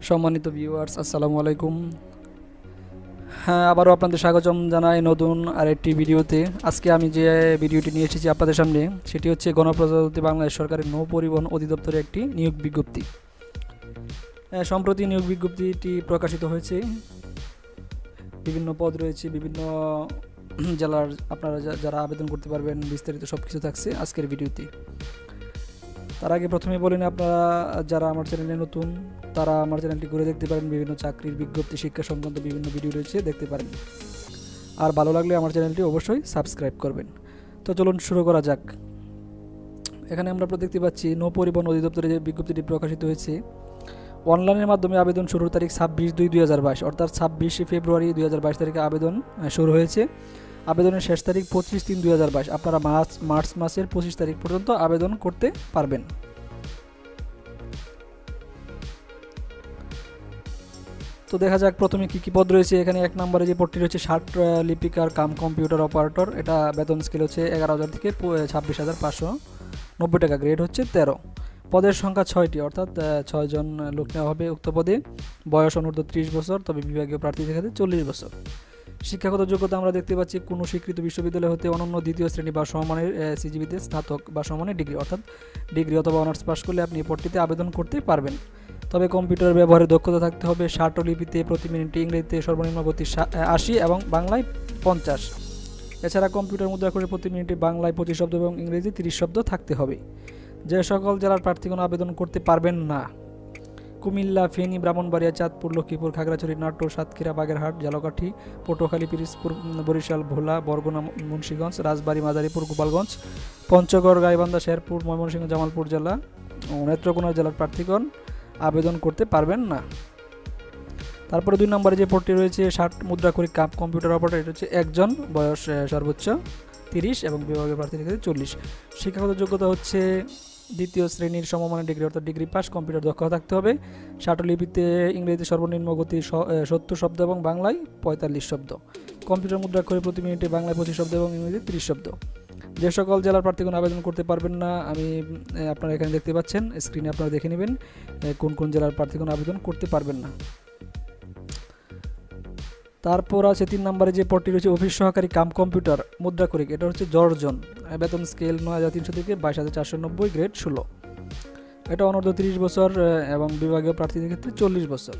সম্মানিত ভিউয়ার্স, আসসালামু আলাইকুম। হ্যাঁ, আবারও আপনাদের স্বাগতম জানাই নতুন আরেকটি ভিডিওতে। আজকে আমি যে ভিডিওটি নিয়ে এসেছি আপনাদের সামনে, সেটি হচ্ছে গণপ্রজাতন্ত্রী বাংলাদেশ সরকারের নৌ পরিবহন অধিদপ্তরের একটি নিয়োগ বিজ্ঞপ্তি। সম্প্রতি নিয়োগ বিজ্ঞপ্তিটি প্রকাশিত হয়েছে। বিভিন্ন পদ রয়েছে, বিভিন্ন জেলার আপনারা যারা আবেদন করতে পারবেন, বিস্তারিত সব কিছু থাকছে আজকের ভিডিওতে। তার আগে প্রথমে বলেন, আপনারা যারা আমার চ্যানেলে নতুন তারা আমার চ্যানেলটি ঘুরে দেখতে পারেন। বিভিন্ন চাকরির বিজ্ঞপ্তি, শিক্ষা সংক্রান্ত বিভিন্ন ভিডিও রয়েছে, দেখতে পারেন। আর ভালো লাগলে আমার চ্যানেলটি অবশ্যই সাবস্ক্রাইব করবেন। তো চলুন শুরু করা যাক। এখানে আমরা দেখতে পাচ্ছি নৌ পরিবহন অধিদপ্তরে যে বিজ্ঞপ্তিটি প্রকাশিত হয়েছে, অনলাইনের মাধ্যমে আবেদন শুরুর তারিখ 26/2/2022, অর্থাৎ 26শে ফেব্রুয়ারি 2022 তারিখে আবেদন শুরু হয়েছে। আবেদনের শেষ তারিখ 25/3/2022। আপনারা মার্চ মাসের 25 তারিখ পর্যন্ত আবেদন করতে পারবেন। তো দেখা যাক প্রথমে কী কী পদ রয়েছে। এখানে 1 নম্বরে যে পদটি রয়েছে ষাট লিপিকার কাম কম্পিউটার অপারেটর। এটা বেতন স্কেল হচ্ছে 11,000 থেকে 26,590 টাকা। গ্রেড হচ্ছে 13। পদের সংখ্যা 6টি, অর্থাৎ 6 জন লোক নেওয়া হবে উক্ত পদে। বয়স অনূর্ধ্ব 30 বছর, তবে বিভাগীয় প্রার্থীদের ক্ষেত্রে 40 বছর। শিক্ষাগত যোগ্যতা আমরা দেখতে পাচ্ছি কোনো স্বীকৃত বিশ্ববিদ্যালয় হতে অনন্য দ্বিতীয় শ্রেণী বা সমমানের সিজিপিতে স্নাতক বা সমমানের ডিগ্রি, অর্থাৎ ডিগ্রি অথবা অনার্স পাস করলে আপনি এই পদটিতে আবেদন করতে পারবেন। তবে কম্পিউটার ব্যবহারের দক্ষতা থাকতে হবে। লিপিতে প্রতি মিনিটে ইংরেজিতে সর্বনিম্ন গতি 80 এবং বাংলায় 50। এছাড়া কম্পিউটার মুদ্রা করে প্রতি মিনিটে বাংলায় 25 শব্দ এবং ইংরেজি 30 শব্দ থাকতে হবে। যে সকল জেলার প্রার্থীগণ আবেদন করতে পারবেন না: কুমিল্লা, ফেনী, ব্রাহ্মণবাড়িয়া, চাঁদপুর, লক্ষ্মীপুর, খাগড়াছড়ি, নাটোর, সাতক্ষীরা, বাগেরহাট, ঝালকাঠি, পটুয়াখালী, পিরোজপুর, বরিশাল, ভোলা, বরগুনা, মুন্সিগঞ্জ, রাজবাড়ী, মাদারীপুর, গোপালগঞ্জ, পঞ্চগড়, গাইবান্ধা, শেরপুর, ময়মনসিংহ, জামালপুর জেলা ও নেত্রকোনা জেলার প্রার্থীগণ আবেদন করতে পারবেন না। তারপরে 2 নম্বরে যে পদটি রয়েছে 60 মুদ্রা করে কাপ কম্পিউটার অপারেটর। এটা হচ্ছে একজন, বয়স সর্বোচ্চ 30 এবং বিভাগীয় প্রার্থীদের ক্ষেত্রে 40। শিক্ষাগত যোগ্যতা হচ্ছে দ্বিতীয় শ্রেণীর সমমানের ডিগ্রি, অর্থাৎ ডিগ্রি পাস। কম্পিউটার দক্ষতা থাকতে হবে। লিপিতে ইংরেজিতে সর্বনিম্ন গতি 70 শব্দ এবং বাংলায় 45 শব্দ। কম্পিউটার মুদ্রা করে প্রতি মিনিটে বাংলায় 25 শব্দ এবং ইংরেজি 30 শব্দ। যে সকল জেলার প্রার্থীগণ আবেদন করতে পারবেন না, আমি আপনারা এখানে দেখতে পাচ্ছেন, স্ক্রিনে আপনারা দেখে নেবেন কোন কোন জেলার প্রার্থীগণ আবেদন করতে পারবেন না। তারপর আছে 3 নম্বরে যে পদটি রয়েছে অফিস সহকারী কাম কম্পিউটার মুদ্রা করে। এটা হচ্ছে জর্জন। বেতন স্কেল 9,300 থেকে 22,490, গ্রেড 16। এটা অনূর্ধ্ব 30 বছর এবং বিভাগীয় প্রার্থীদের ক্ষেত্রে 40 বছর।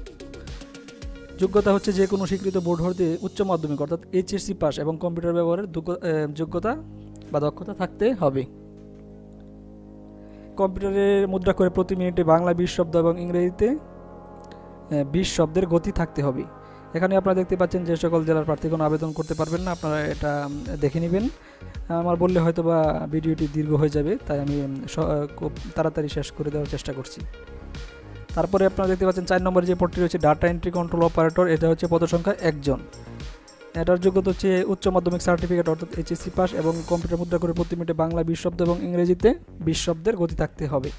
যোগ্যতা হচ্ছে যে কোনো স্বীকৃত বোর্ড হতে উচ্চ মাধ্যমিক, অর্থাৎ HSC পাস এবং কম্পিউটার ব্যবহারের যোগ্যতা বা দক্ষতা থাকতে হবে। কম্পিউটারে মুদ্রা করে প্রতি মিনিটে বাংলা 20 শব্দ এবং ইংরেজিতে 20 শব্দের গতি থাকতে হবে। এখানে আপনারা দেখতে পাচ্ছেন যে সকল জেলার প্রার্থীগণ আবেদন করতে পারবেন না। আপনারা এটা দেখে নেবেন। আমার বললে হয়তো বা ভিডিওটি দীর্ঘ হয়ে যাবে, তাই আমি খুব তাড়াতাড়ি শেষ করে দেওয়ার চেষ্টা করছি। তারপরে আপনারা দেখতে পাচ্ছেন 4 নম্বরে যে পদটি রয়েছে ডাটা এন্ট্রি কন্ট্রোল অপারেটর। এটা হচ্ছে পদসংখ্যা 1 জন। এটার যোগ্যতা হচ্ছে উচ্চ মাধ্যমিক সার্টিফিকেট, অর্থাৎ HSC পাস এবং কম্পিউটার মুদ্রা করে প্রতি মিনিটে বাংলা 20 শব্দ এবং ইংরেজিতে 20 শব্দের গতি থাকতে হবে।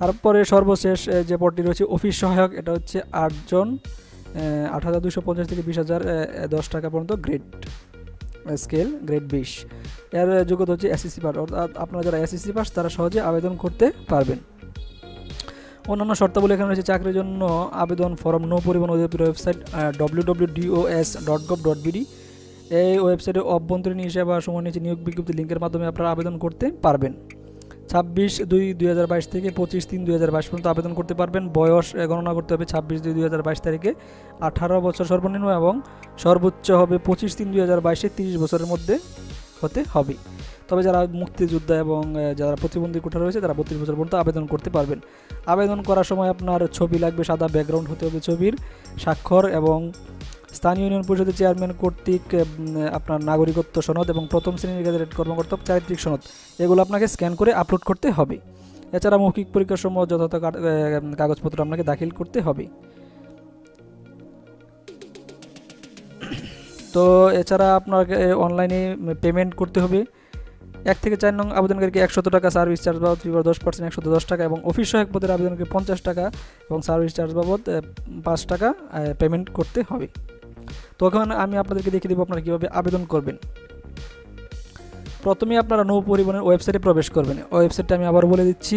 তারপরে সর্বশেষ যে পদটি রয়েছে অফিস সহায়ক। এটা হচ্ছে 8 জন, 8,250 থেকে 20,010 টাকা পর্যন্ত, গ্রেড স্কেল গ্রেড 20। এর যোগ্যতা হচ্ছে SSC পাস, অর্থাৎ আপনারা যারা SSC পাস তারা সহজে আবেদন করতে পারবেন। অন্যান্য শর্তাবলী এখানে রয়েছে। চাকরির জন্য আবেদন ফর্ম নৌ পরিবহন অধিদপ্তরের ওয়েবসাইট www.dos.gov.bd। এই ওয়েবসাইটে অভ্যন্তরীণ হিসাবে বা সময় নিচে নিয়োগ বিজ্ঞপ্তি লিঙ্কের মাধ্যমে আপনারা আবেদন করতে পারবেন। 26/2/2022 থেকে 25/3/2022 পর্যন্ত আবেদন করতে পারবেন। বয়স গণনা করতে হবে 26/2/2022 তারিখে 18 বছর সর্বনিম্ন এবং সর্বোচ্চ হবে 25/3/2022 30 বছরের মধ্যে হতে হবে। তবে যারা মুক্তিযোদ্ধা এবং যারা প্রতিবন্ধী কোঠা রয়েছে তারা 32 বছর পর্যন্ত আবেদন করতে পারবেন। আবেদন করার সময় আপনার ছবি লাগবে, সাদা ব্যাকগ্রাউন্ড হতে হবে ছবির, স্বাক্ষর এবং স্থানীয় ইউনিয়ন পরিষদের চেয়ারম্যান কর্তৃক আপনার নাগরিকত্ব সনদ এবং প্রথম শ্রেণীর গ্যাজেটেড কর্মকর্তা চারিত্রিক সনদ, এগুলো আপনাকে স্ক্যান করে আপলোড করতে হবে। এছাড়া মৌখিক পরীক্ষার সময় যথাযথ কাগজপত্র আপনাকে দাখিল করতে হবে। তো এছাড়া আপনাকে অনলাইনে পেমেন্ট করতে হবে। 1 থেকে 4 নং আবেদনকারীকে 100 টাকা সার্ভিস চার্জ বাবদ 10% 110 টাকা এবং অফিস সহায়ক পদের আবেদনকে 50 টাকা এবং সার্ভিস চার্জ বাবদ 5 টাকা পেমেন্ট করতে হবে। তখন আমি আপনাদেরকে দেখিয়ে দেবো আপনারা কীভাবে আবেদন করবেন। প্রথমে আপনারা নৌ পরিবহনের ওয়েবসাইটে প্রবেশ করবেন। ওয়েবসাইটটা আমি আবার বলে দিচ্ছি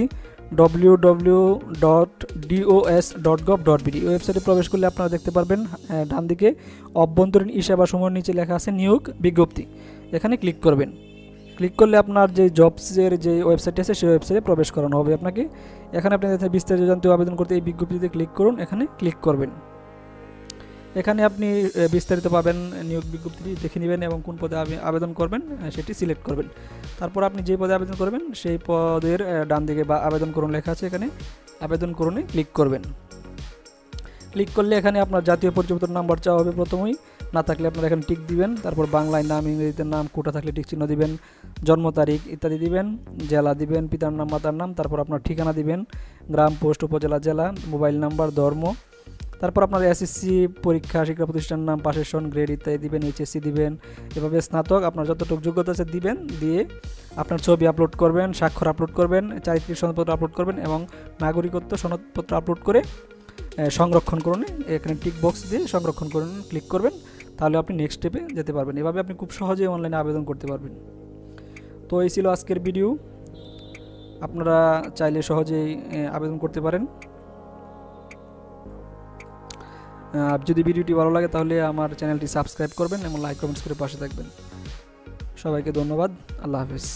www.dos.gov.bd ওয়েবসাইটে প্রবেশ করলে আপনারা দেখতে পারবেন ডান দিকে অভ্যন্তরীণ সেবা সমূহের নিচে লেখা আছে নিয়োগ বিজ্ঞপ্তি। এখানে ক্লিক করবেন। ক্লিক করলে আপনার যে জবসের যে ওয়েবসাইট আছে সেই ওয়েবসাইটে প্রবেশ করানো হবে আপনাকে। এখানে আপনি বিস্তারিত জানতে আবেদন করতে এই বিজ্ঞপ্তিতে ক্লিক করুন, এখানে ক্লিক করবেন। এখানে আপনি বিস্তারিত পাবেন, নিয়োগ বিজ্ঞপ্তিটি দেখে নেবেন এবং কোন পদে আবেদন করবেন সেটি সিলেক্ট করবেন। তারপর আপনি যে পদে আবেদন করবেন সেই পদের ডান দিকে বা আবেদন করুন লেখা আছে, এখানে আবেদন করুনে ক্লিক করবেন। ক্লিক করলে এখানে আপনার জাতীয় পরিচয়পত্র নাম্বার চাওয়া হবে প্রথমেই, না থাকলে আপনারা এখানে টিক দিবেন। তারপর বাংলায় নাম, ইংরেজিতে নাম, কোটা থাকলে টিক চিহ্ন দিবেন, জন্ম তারিখ ইত্যাদি দিবেন, জেলা দিবেন, পিতার নাম, মাতার নাম, তারপর আপনার ঠিকানা দিবেন, গ্রাম, পোস্ট, উপজেলা, জেলা, মোবাইল নাম্বার, ধর্ম, তারপর আপনার এসএসসি পরীক্ষা, শিক্ষা প্রতিষ্ঠানের নাম, পাশের সন, গ্রেড ইত্যাদি দিবেন, এইচএসসি দিবেন, এভাবে স্নাতক আপনার যতটুকু যোগ্যতা আছে দিবেন। দিয়ে আপনার ছবি আপলোড করবেন, স্বাক্ষর আপলোড করবেন, চারিত্রিক সনদপত্র আপলোড করবেন এবং নাগরিকত্ব সনদপত্র আপলোড করে সংরক্ষণ করুন। এখানে টিক বক্স দিয়ে সংরক্ষণ করুন ক্লিক করবেন, তাহলে আপনি নেক্সট স্টেপে যেতে পারবেন। এভাবে আপনি খুব সহজেই অনলাইনে আবেদন করতে পারবেন। তো এই ছিল আজকের ভিডিও, আপনারা চাইলে সহজেই আবেদন করতে পারেন। যদি ভিডিওটি ভালো লাগে তাহলে আমার চ্যানেলটি সাবস্ক্রাইব করবেন এবং লাইক কমেন্টস করে পাশে থাকবেন। সবাইকে ধন্যবাদ, আল্লাহ হাফেজ।